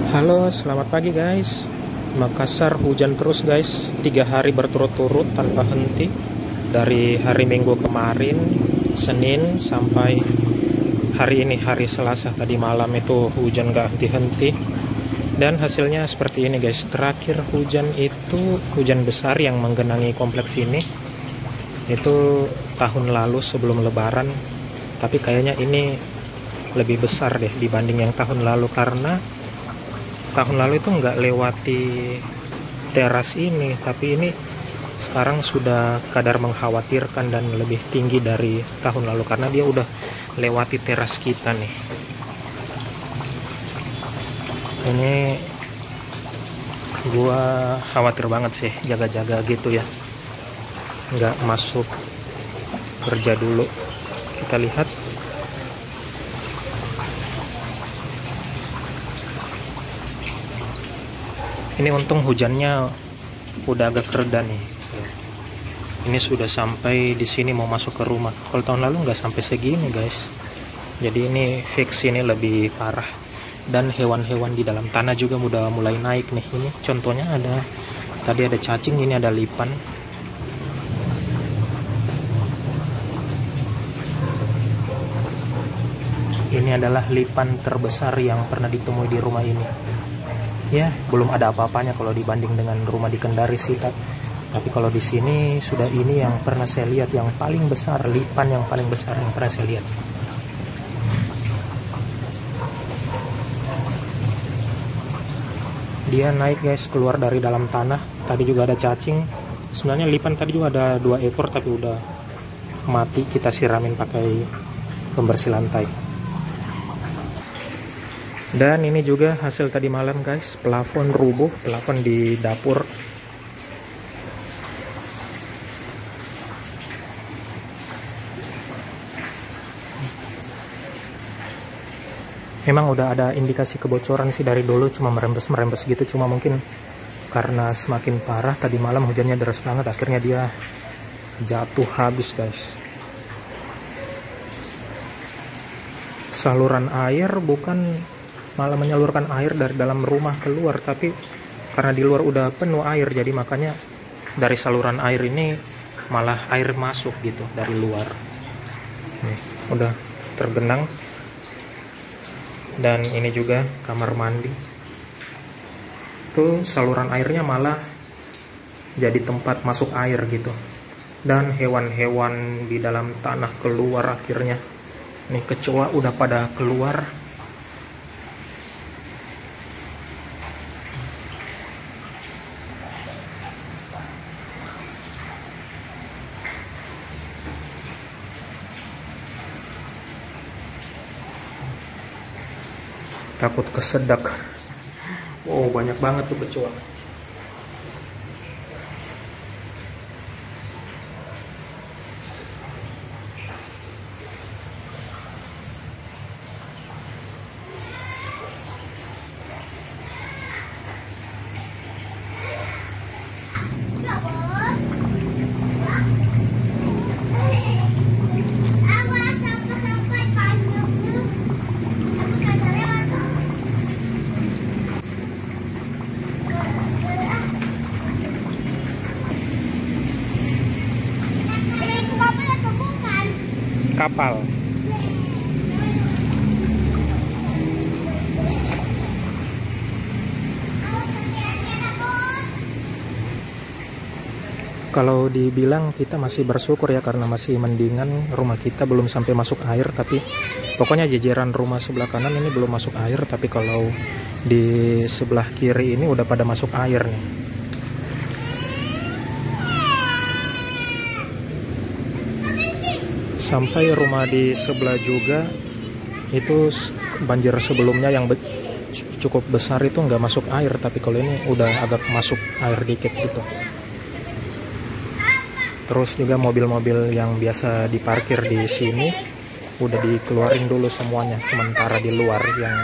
Halo, selamat pagi guys. Makassar hujan terus guys, 3 hari berturut-turut tanpa henti. Dari hari Minggu kemarin, Senin sampai hari ini, hari Selasa. Tadi malam itu hujan gak henti-henti. Dan hasilnya seperti ini guys. Terakhir hujan itu, hujan besar yang menggenangi kompleks ini, itu tahun lalu sebelum Lebaran. Tapi kayaknya ini lebih besar deh dibanding yang tahun lalu, karena tahun lalu itu nggak lewati teras ini, tapi ini sekarang sudah kadar mengkhawatirkan dan lebih tinggi dari tahun lalu karena dia udah lewati teras kita nih. Ini gua khawatir banget sih, jaga-jaga gitu ya, nggak masuk kerja dulu. Kita lihat. Ini untung hujannya udah agak reda nih. Ini sudah sampai di sini mau masuk ke rumah. Kalau tahun lalu nggak sampai segini guys. Jadi ini fix ini lebih parah. Dan hewan-hewan di dalam tanah juga udah mulai naik nih. Ini contohnya tadi ada cacing, ini ada lipan. Ini adalah lipan terbesar yang pernah ditemui di rumah ini. Ya, belum ada apa-apanya kalau dibanding dengan rumah di Kendari sih. Tapi kalau di sini sudah ini yang pernah saya lihat yang paling besar, lipan yang paling besar yang pernah saya lihat. Dia naik guys, keluar dari dalam tanah. Tadi juga ada cacing. Sebenarnya lipan tadi juga ada 2 ekor tapi udah mati. Kita siramin pakai pembersih lantai. Dan ini juga hasil tadi malam guys, plafon rubuh, plafon di dapur. Memang udah ada indikasi kebocoran sih dari dulu, cuma merembes gitu, cuma mungkin karena semakin parah tadi malam hujannya deras banget, akhirnya dia jatuh habis guys. Saluran air bukan malah menyalurkan air dari dalam rumah keluar, tapi karena di luar udah penuh air, jadi makanya dari saluran air ini malah air masuk gitu dari luar. Nih, udah tergenang. Dan ini juga kamar mandi, tuh saluran airnya malah jadi tempat masuk air gitu. Dan hewan-hewan di dalam tanah keluar akhirnya. Nih kecoa udah pada keluar. Takut kesedak. Oh, banyak banget tuh kecoa. Kapal. Kalau dibilang kita masih bersyukur ya, karena masih mendingan rumah kita belum sampai masuk air, tapi pokoknya jajaran rumah sebelah kanan ini belum masuk air, tapi kalau di sebelah kiri ini udah pada masuk air nih. Sampai rumah di sebelah juga itu banjir sebelumnya yang cukup besar itu nggak masuk air, tapi kalau ini udah agak masuk air dikit gitu. Terus juga mobil-mobil yang biasa diparkir di sini udah dikeluarin dulu semuanya, sementara di luar yang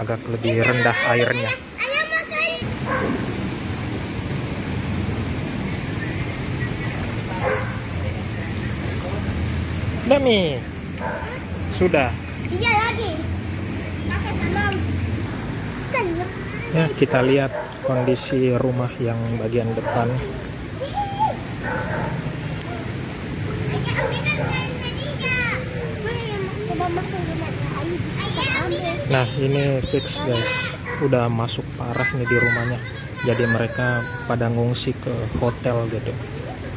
agak lebih rendah airnya. Demi sudah. Iya lagi. Pakai tanam. Ya, kita lihat kondisi rumah yang bagian depan. Nah, ini fix guys, udah masuk parah nih di rumahnya. Jadi mereka pada ngungsi ke hotel gitu,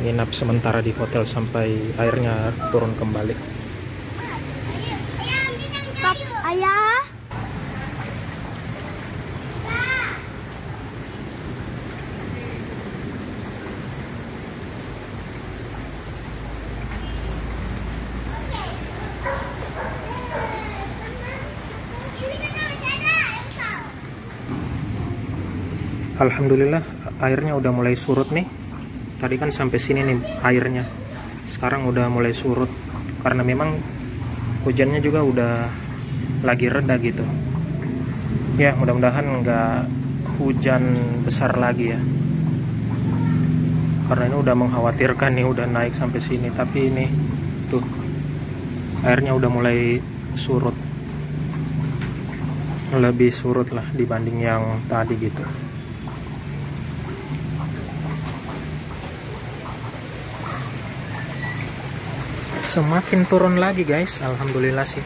nginap sementara di hotel sampai airnya turun kembali. Ayah. Alhamdulillah airnya udah mulai surut nih. Tadi kan sampai sini nih airnya. Sekarang udah mulai surut karena memang hujannya juga udah lagi reda gitu. Ya, mudah-mudahan nggak hujan besar lagi ya. Karena ini udah mengkhawatirkan nih, udah naik sampai sini. Tapi ini tuh airnya udah mulai surut. Lebih surut lah dibanding yang tadi gitu. Semakin turun lagi guys, alhamdulillah sih.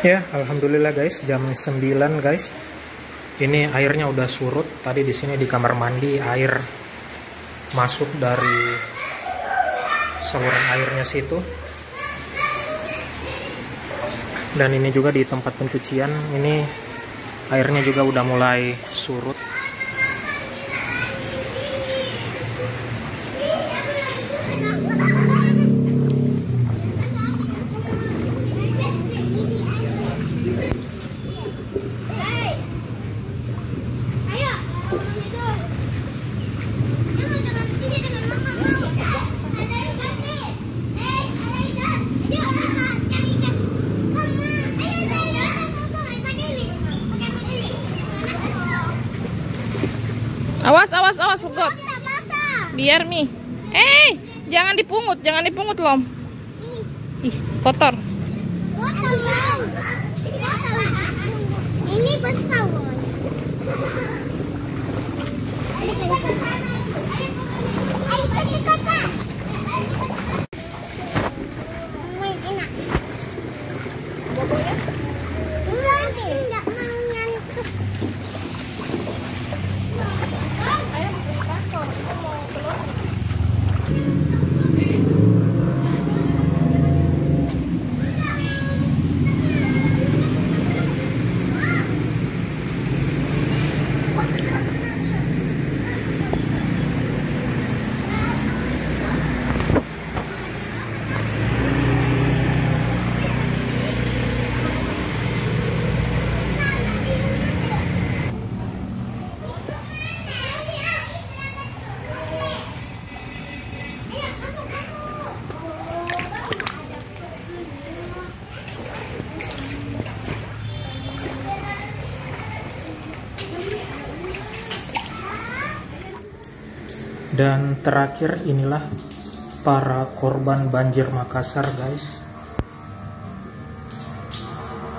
Ya, alhamdulillah guys, jam 9 guys. Ini airnya udah surut. Tadi di sini di kamar mandi air masuk dari saluran airnya situ. Dan ini juga di tempat pencucian, ini airnya juga udah mulai surut. Awas, awas, awas, Ugot. Biar Mi. Jangan dipungut Lom. Ih, kotor. Ini besar. Enak. Bobonya? Enggak. Dan terakhir inilah para korban banjir Makassar guys.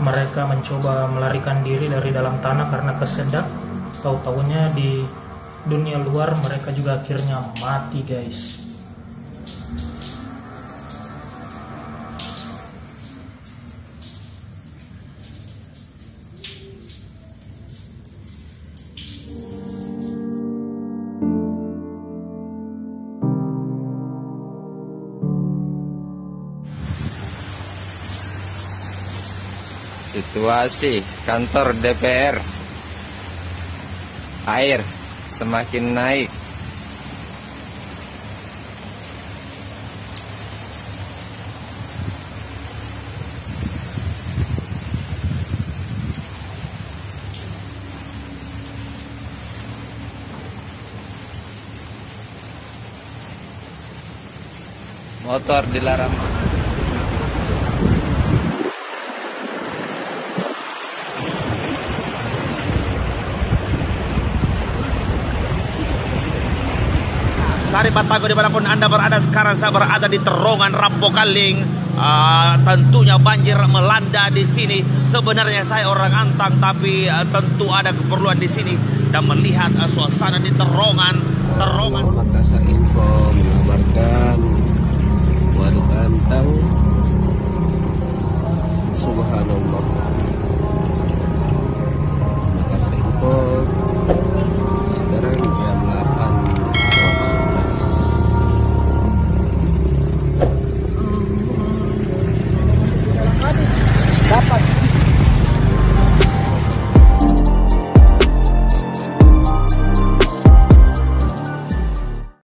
Mereka mencoba melarikan diri dari dalam tanah karena kesedap. Tahu-tahunya di dunia luar mereka juga akhirnya mati guys. Situasi kantor DPR, air semakin naik. Motor dilarang. Dari Batago dimanapun Anda berada sekarang, saya berada di terowongan Rampokaling. Tentunya banjir melanda di sini. Sebenarnya saya orang Antang, tapi tentu ada keperluan di sini dan melihat suasana di terowongan. Makassar Info mengabarkan Waduk Antang, subhanallah. Makassar Info sekarang jam 8. Dapat